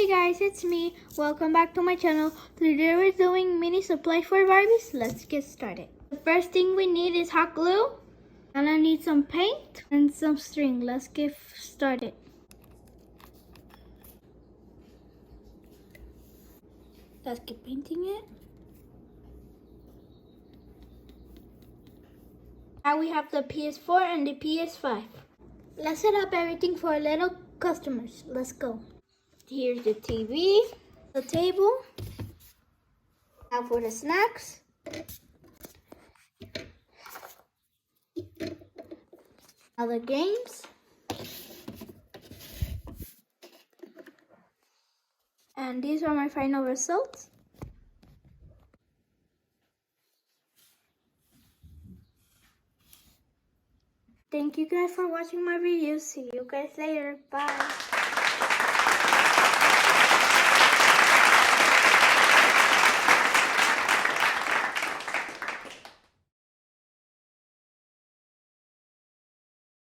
Hey guys, it's me. Welcome back to my channel. Today we're doing mini supplies for Barbies. Let's get started. The first thing we need is hot glue. And I need some paint and some string. Let's get started. Let's get painting it. Now we have the ps4 and the ps5. Let's set up everything for our little customers. Let's go. Here's the TV, the table. Now for the snacks. Now the games. And these are my final results. Thank you guys for watching my video. See you guys later. Bye.